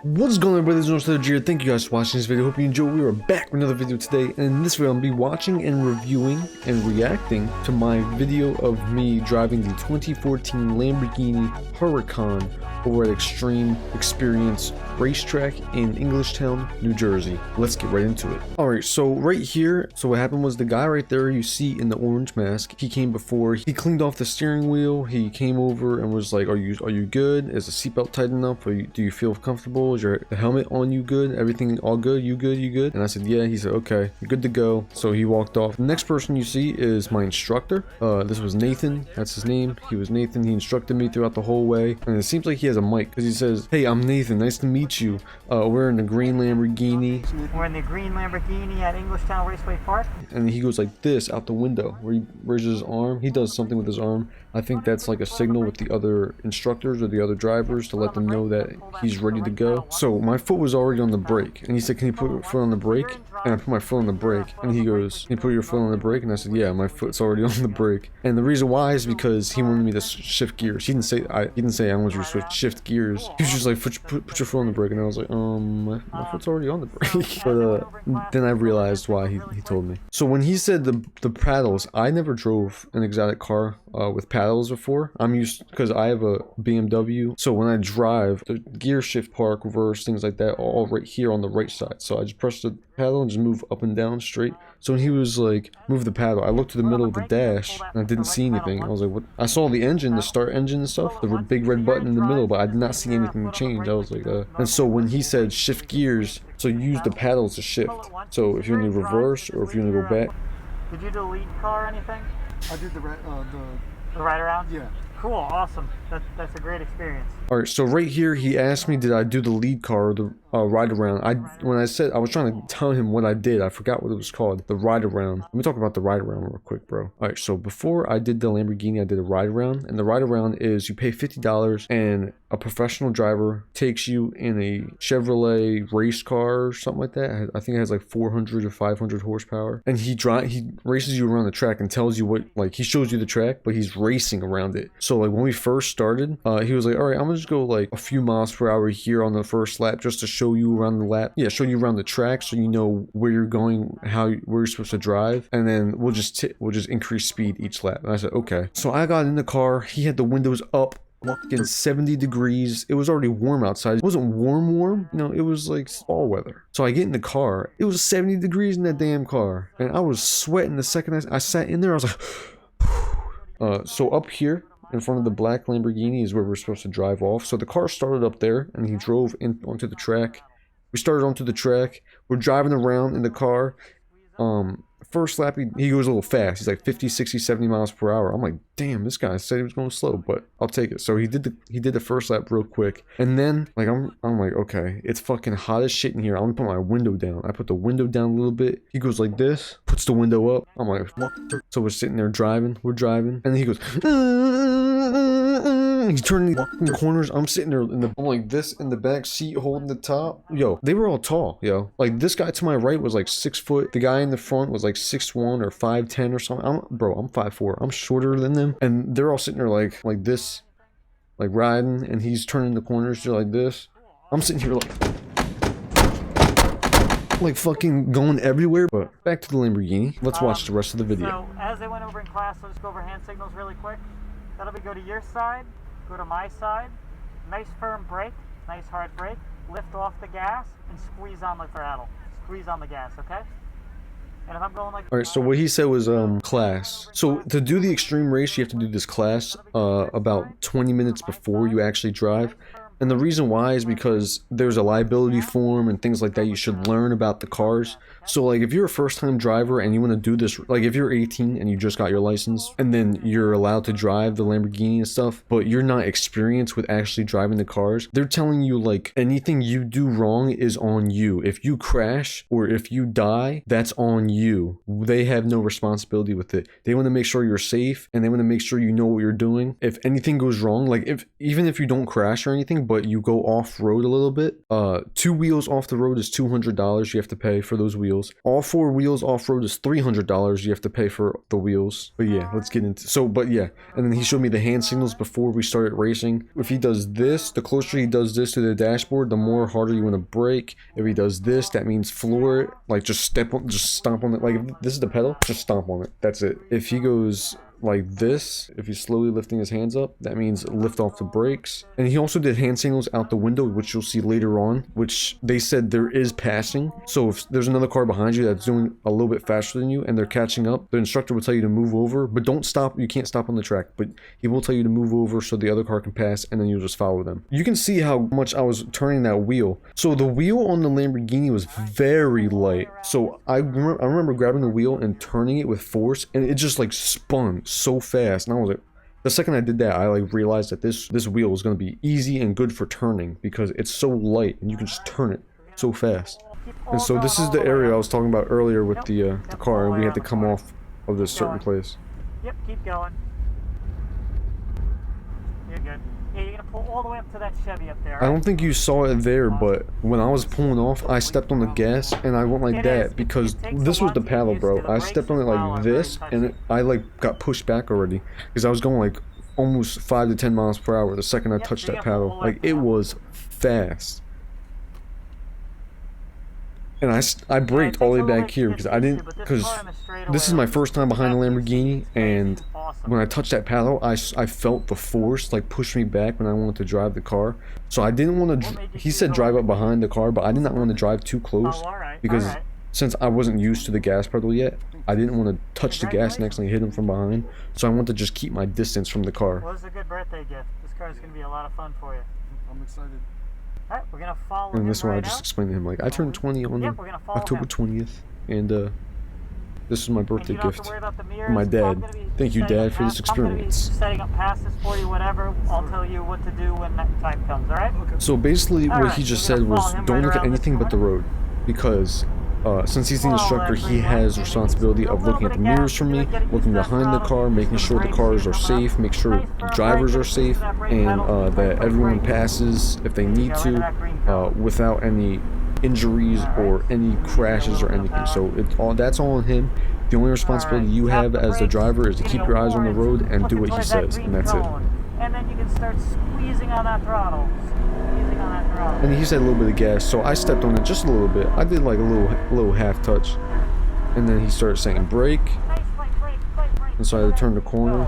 What's going on, brothers and sisters here? Thank you guys for watching this video. Hope you enjoy. We are back with another video today, and in this video I'll be watching and reviewing and reacting to my video of me driving the 2014 Lamborghini Huracan over at Xtreme Xperience racetrack in Englishtown, New Jersey. Let's get right into it. Alright, so right here, so what happened was the guy right there you see in the orange mask, he came before, he cleaned off the steering wheel, he came over and was like, are you good? Is the seatbelt tight enough? Do you feel comfortable? Is the helmet on you good? Everything all good? You good? And I said, yeah. He said, okay, you're good to go. So he walked off. The next person you see is my instructor. This was Nathan. That's his name. He was Nathan. He instructed me throughout the whole way. And it seems like he has a mic because he says, hey, I'm Nathan. Nice to meet you. We're in the green Lamborghini. We're in the green Lamborghini at Englishtown Raceway Park. And he goes like this out the window where he raises his arm. He does something with his arm. I think that's like a signal with the other instructors or the other drivers to let them know that he's ready to go. So my foot was already on the brake, and he said, can you put your foot on the brake? And I put my foot on the brake, and he goes, can you put your foot on the brake? And I said, yeah, my foot's already on the brake. And the reason why is because he wanted me to shift gears. He didn't say I want you to shift gears. He was just like, put your foot on the brake, and I was like, my foot's already on the brake. But then I realized why he told me. So when he said the paddles, I never drove an exotic car with paddles before. I'm used, because I have a BMW, so when I drive, the gear shift, park, reverse, things like that, all right here on the right side. So I just press the paddle and just move up and down straight. So when he was like, move the paddle, I looked to the middle of the dash and I didn't see anything. I was like, what? I saw the engine, the start engine and stuff, the big red button in the middle, but I did not see anything change. I was like, and so when he said shift gears, so you use the paddles to shift. So if you're in the reverse or if you're gonna go back. Did you do the lead car or anything? I did the ride around? Yeah. Cool, awesome. That's a great experience. Alright, so right here he asked me, did I do the lead car or the ride around? When I said, I was trying to tell him what I did, I forgot what it was called. The ride around. Let me talk about the ride around real quick, bro. Alright, so before I did the Lamborghini, I did a ride around, and the ride around is you pay $50 and a professional driver takes you in a Chevrolet race car or something like that. I think it has like 400 or 500 horsepower, and he races you around the track and tells you what, like, he shows you the track, but he's racing around it. So like when we first started, he was like, all right, I'm gonna just go like a few miles per hour here on the first lap just to show you around the lap. Yeah, show you around the track so you know where you're going, where you're supposed to drive, and then we'll just increase speed each lap. And I said, okay. So I got in the car. He had the windows up. Fucking 70 degrees. It was already warm outside. It wasn't warm, you know, it was like fall weather. So I get in the car. It was 70 degrees in that damn car, and I was sweating the second I sat in there. I was like, so up here in front of the black Lamborghini is where we're supposed to drive off. So the car started up there, and he drove onto the track. We started onto the track. We're driving around in the car. First lap, he goes a little fast. He's like 50, 60, 70 miles per hour. I'm like, damn, this guy said he was going slow, but I'll take it. So he did the first lap real quick. And then, like, I'm like, okay, it's fucking hot as shit in here. I'm gonna put my window down. I put the window down a little bit. He goes like this, puts the window up. I'm like, what? So we're sitting there driving. We're driving. And then he goes, he's turning the corners. I'm sitting there I'm like this in the back seat holding the top. Yo, they were all tall, yo. Like this guy to my right was like 6 foot. The guy in the front was like 6'1" or 5'10" or something. I'm 5'4". I'm shorter than them. And they're all sitting there like this, like riding, and he's turning the corners just like this. I'm sitting here like fucking going everywhere. But back to the Lamborghini. Let's watch the rest of the video. So as they went over in class, I'll just go over hand signals really quick. That'll be go to your side, go to my side, nice firm brake, nice hard brake, lift off the gas, and squeeze on the throttle. Squeeze on the gas, okay? And if I'm going like... Alright, so what he said was class. So to do the extreme race, you have to do this class about 20 minutes before you actually drive. And the reason why is because there's a liability form and things like that you should learn about the cars. So like if you're a first-time driver and you want to do this, like if you're 18 and you just got your license and then you're allowed to drive the Lamborghini and stuff, but you're not experienced with actually driving the cars, they're telling you like anything you do wrong is on you. If you crash or if you die, that's on you. They have no responsibility with it. They want to make sure you're safe and they want to make sure you know what you're doing. If anything goes wrong, like even if you don't crash or anything, but you go off-road a little bit. 2 wheels off the road is $200 you have to pay for those wheels. All 4 wheels off-road is $300 you have to pay for the wheels. But yeah, let's get into, but yeah, and then he showed me the hand signals before we started racing. If he does this, the closer he does this to the dashboard, the more harder you want to brake. If he does this, that means floor it, like just stomp on it. Like if this is the pedal, just stomp on it. That's it. If he goes like this, if he's slowly lifting his hands up, that means lift off the brakes. And he also did hand signals out the window, which you'll see later on, which they said there is passing. So if there's another car behind you that's doing a little bit faster than you and they're catching up, the instructor will tell you to move over, but don't stop. You can't stop on the track, but he will tell you to move over so the other car can pass, and then you'll just follow them. You can see how much I was turning that wheel. So the wheel on the Lamborghini was very light. So I remember grabbing the wheel and turning it with force, and it just like spun so fast, and I was like, the second I did that, I like realized that this wheel is going to be easy and good for turning because it's so light and you can just turn it so fast. And so this is the area I was talking about earlier with the car, and we had to come off of this certain place. Yep, keep going. You're good. Yeah, you're gonna pull all the way up to that Chevy up there. I don't think you saw it there, but when I was pulling off, I stepped on the gas and I went like that because this was the paddle, bro. I stepped on it like this, and I like got pushed back already because I was going like almost 5 to 10 miles per hour the second I touched that paddle. Like it was fast. And I braked all the way back here because this is my first time behind a Lamborghini, and when I touched that paddle, I felt the force like push me back when I wanted to drive the car. So I didn't want to, he said drive up behind the car, but I did not want to drive too close because since I wasn't used to the gas pedal yet, I didn't want to touch the gas and actually hit him from behind. So I wanted to just keep my distance from the car. Well, this is a good birthday gift. This car is going to be a lot of fun for you. I'm excited. Alright, we're gonna follow and this one I right just out. explained to him, like I turned 20 on October 20th, and this is my birthday gift from my dad. Thank you, Dad, for this experience. Setting up passes for you, whatever. I'll tell you what to do when that time comes. All right? So basically, what he just said was, don't look at anything but the road, because since he's the instructor, he has responsibility of looking at the mirrors for me, looking behind the car, making sure the cars are safe, make sure the drivers are safe, and that everyone passes if they need to, without any injuries or any crashes or anything. So that's all on him. The only responsibility you have as the driver is to keep your eyes on the road and do what he says, and that's it. And then you can start squeezing on that throttle. And he said a little bit of gas, so I stepped on it just a little bit. I did like a little half touch, and then he started saying brake, and so I had to turn the corner.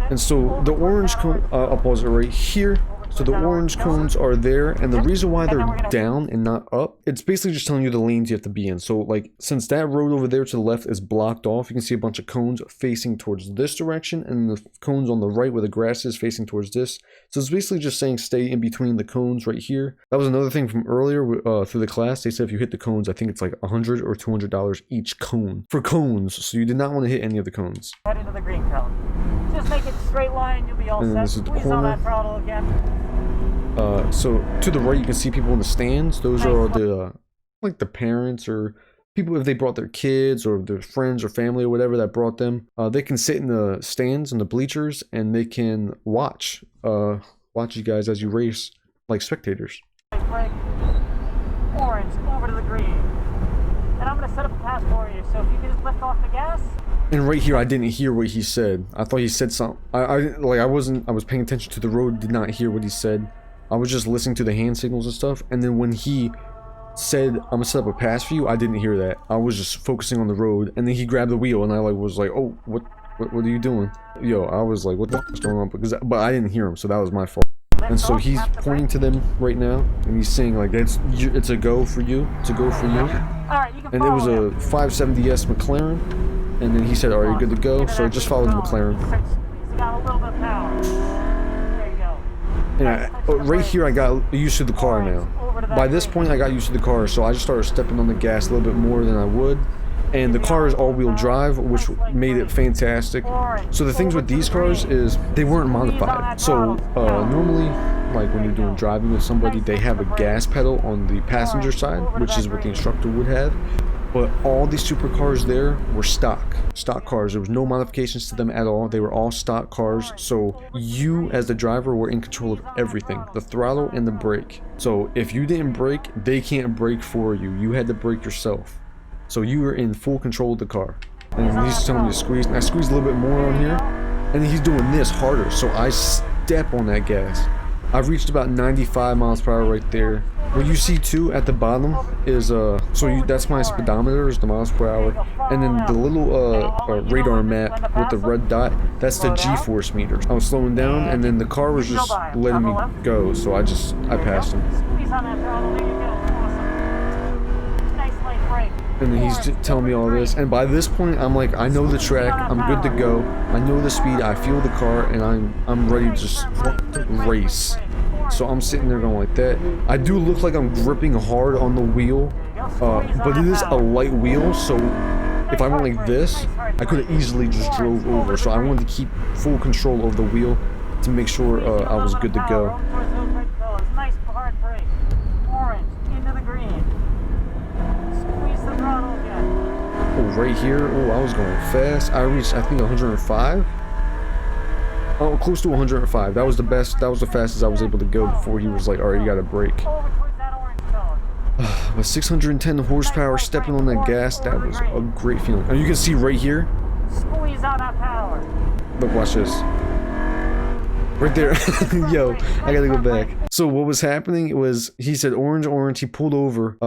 And so the orange cone, I'll pause it right here. So the orange cones are there, and the reason why they're down and not up, it's basically just telling you the lanes you have to be in. So like, since that road over there to the left is blocked off, you can see a bunch of cones facing towards this direction, and the cones on the right where the grass is facing towards this. So it's basically just saying stay in between the cones right here. That was another thing from earlier through the class. They said if you hit the cones, I think it's like $100 or $200 each cone for cones. So you did not want to hit any of the cones. Head into the green cone. Just make it straight line, you'll be all set. This is the Squeeze on that throttle again. So to the right, you can see people in the stands. Those are the like the parents or people, if they brought their kids or their friends or family or whatever that brought them. They can sit in the stands and the bleachers, and they can watch you guys as you race like spectators. Right. Orange over to the green, and I'm gonna set up a pass for you. So if you can just lift off the gas. And right here, I didn't hear what he said. I thought he said something. I was paying attention to the road, did not hear what he said. I was just listening to the hand signals and stuff. And then when he said, I'm gonna set up a pass for you, I didn't hear that. I was just focusing on the road. And then he grabbed the wheel, and I was like, oh, what are you doing? Yo, I was like, what the fuck's going on? But I didn't hear him, so that was my fault. And so he's pointing to them right now, and he's saying like, it's a go for you. It's a go for you. And it was a 570S McLaren. And then he said, all right, you're good to go. So I just followed the McLaren. And right here, I got used to the car now. By this point, I got used to the car, so I just started stepping on the gas a little bit more than I would. And the car is all-wheel drive, which made it fantastic. So the things with these cars is they weren't modified. So normally, like when you're doing driving with somebody, they have a gas pedal on the passenger side, which is what the instructor would have. But all these supercars there were stock cars. There was no modifications to them at all. They were all stock cars. So you as the driver were in control of everything, the throttle and the brake. So if you didn't brake, they can't brake for you. You had to brake yourself. So you were in full control of the car. And he's telling me to squeeze. And I squeeze a little bit more on here. And then he's doing this harder. So I step on that gas. I've reached about 95 miles per hour right there. What you see too at the bottom is that's my speedometer, is the miles per hour, and then the little radar map with the red dot, that's the G-force meter. I was slowing down, and then the car was just letting me go, so I passed him. And then he's just telling me all this, and by this point I'm like, I know the track, I'm good to go, I know the speed, I feel the car, and I'm ready to just race. So I'm sitting there going like that. I do look like I'm gripping hard on the wheel, but it is a light wheel, so if I went like this, I could have easily just drove over. So I wanted to keep full control of the wheel to make sure I was good to go. Nice hard brake. Orange into the green. Squeeze the throttle again. Oh, right here. Oh, I was going fast. I reached, I think, 105. Oh, close to 105. That was the best. That was the fastest I was able to go before he was like, all right, you got to brake. With 610 horsepower, stepping on that gas, that was a great feeling. And you can see right here. Squeeze on that power. Look, watch this. Right there. Yo, I gotta go back. So what was happening, it was, he said orange, orange, he pulled over,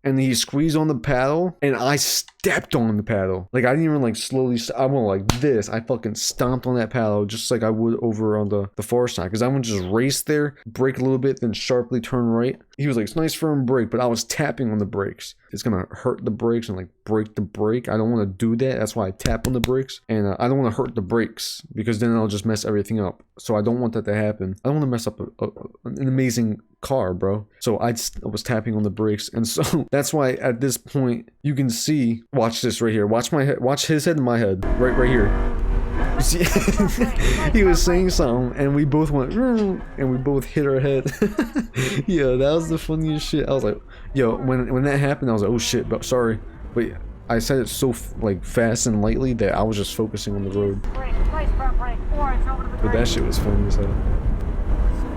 and he squeezed on the paddle, and I stepped on the paddle. Like, I didn't even, like, slowly, I went like this. I fucking stomped on that paddle, just like I would over on the far side. Because I would just race there, brake a little bit, then sharply turn right. He was like, it's nice firm brake, but I was tapping on the brakes. It's gonna hurt the brakes and, like, break the brake. I don't want to do that. That's why I tap on the brakes. And I don't want to hurt the brakes, because then I'll just mess everything up. So I don't want that to happen. I don't want to mess up an amazing car, bro. So I was tapping on the brakes, and so that's why at this point you can see, watch this right here, watch my head, watch his head and my head, right here. You see, he was saying something, and we both went, and we both hit our head. Yeah, that was the funniest shit. I was like, yo, when that happened, I was like, oh shit, but sorry, but I said it so like fast and lightly that I was just focusing on the road. But that shit was funny as hell.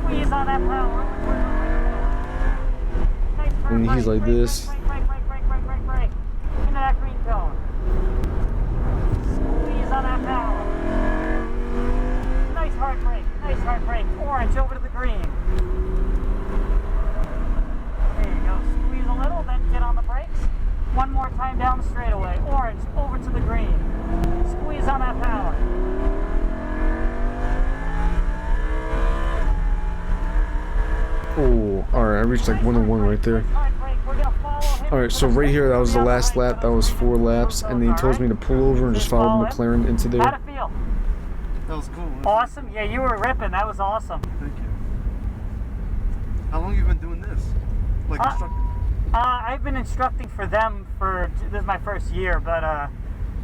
Squeeze on that power. And he's like this. Brake. Into that green cone. Squeeze on that power. Nice hard brake. Orange over to the green. There you go. Squeeze a little, then get on the brakes. One more time down the straightaway. Orange over to the green. Squeeze on that power. Oh, alright, I reached like 101 right there. Alright, so right here, that was the last lap. That was 4 laps. And then he told me to pull over and just follow the McLaren into there. How'd it feel? That was cool. Awesome? Yeah, you were ripping. That was awesome. Thank you. How long have you been doing this? Like instructing? I've been instructing for them for, this is my first year, but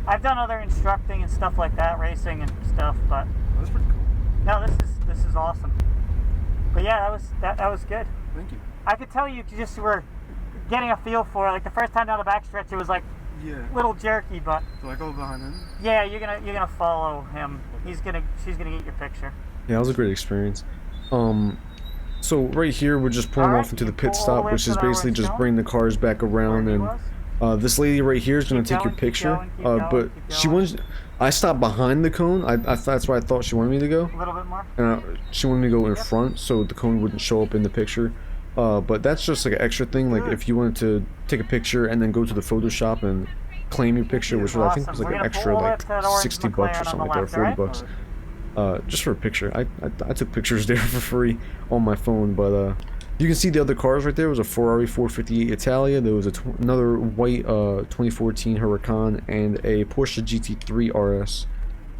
I've done other instructing and stuff like that, racing and stuff, but That's pretty cool. no, this is awesome. But yeah, that was good. Thank you. I could tell you just were getting a feel for it. Like the first time down the backstretch, it was like Yeah. a little jerky, but Do I go behind him? yeah, you're gonna follow him. She's gonna get your picture. Yeah, it was a great experience. So right here, we're just pulling off into the pit stop, which is basically just bringing the cars back around, and this lady right here is gonna take your picture. But she wants. I stopped behind the cone. That's why I thought she wanted me to go. A little bit more. She wanted me to go in front, so the cone wouldn't show up in the picture. But that's just like an extra thing. Like if you wanted to take a picture and then go to the Photoshop and claim your picture, which I think was like an extra like 60 bucks or something like that, or 40 bucks. Just for a picture. I took pictures there for free on my phone, but you can see the other cars right there. There was a Ferrari 458 Italia, there was another white 2014 Huracan, and a Porsche GT3 RS,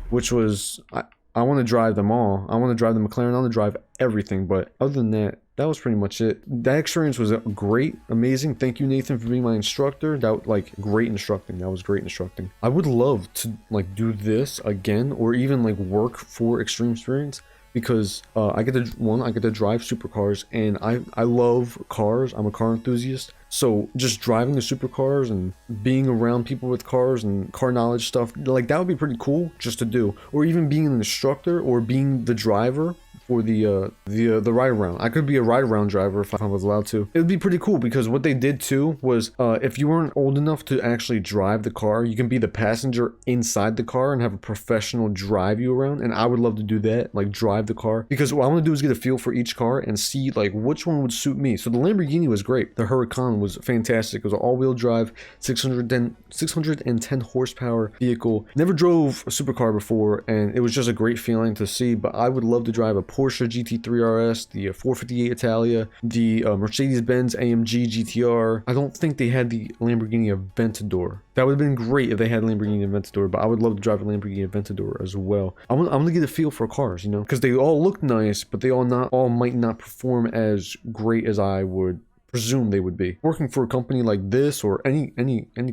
which was, I want to drive them all. I want to drive the McLaren, I want to drive everything, but other than that, that was pretty much it. That experience was great, amazing. Thank you, Nathan, for being my instructor. That, like, great instructing. That was great instructing. I would love to, like, do this again, or even, like, work for Xtreme Xperience, because I get to drive supercars, and I love cars. I'm a car enthusiast, So just driving the supercars and being around people with cars and car knowledge stuff, like that would be pretty cool just to do. Or even being an instructor or being the driver for the ride around. I could be a ride around driver if I was allowed to. It would be pretty cool because what they did too was if you weren't old enough to actually drive the car, you can be the passenger inside the car and have a professional drive you around. And I would love to do that, like drive the car, because what I want to do is get a feel for each car and see like which one would suit me. So the Lamborghini was great. The Huracan was fantastic. It was an all-wheel drive, 610 horsepower vehicle. Never drove a supercar before, and it was just a great feeling to see. But I would love to drive a Porsche GT3 RS, the 458 Italia, the Mercedes-Benz AMG GTR. I don't think they had the Lamborghini Aventador. That would have been great if they had Lamborghini Aventador, but I would love to drive a Lamborghini Aventador as well. I'm gonna get a feel for cars, you know, because they all look nice, but they all might not perform as great as I would presume they would be. Working for a company like this, or any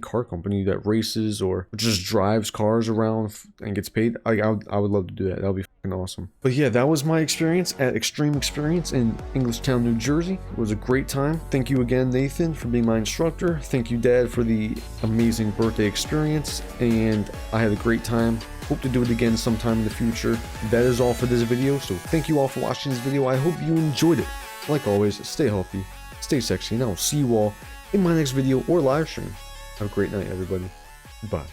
car company that races or just drives cars around and gets paid, I would love to do that. That would be fucking awesome. But yeah, that was my experience at Xtreme Xperience in Englishtown, New Jersey. It was a great time. Thank you again, Nathan, for being my instructor. Thank you, Dad, for the amazing birthday experience, and I had a great time. Hope to do it again sometime in the future. That is all for this video, so thank you all for watching this video. I hope you enjoyed it. Like always, stay healthy, stay sexy, and I will see you all in my next video or live stream. Have a great night, everybody. Bye.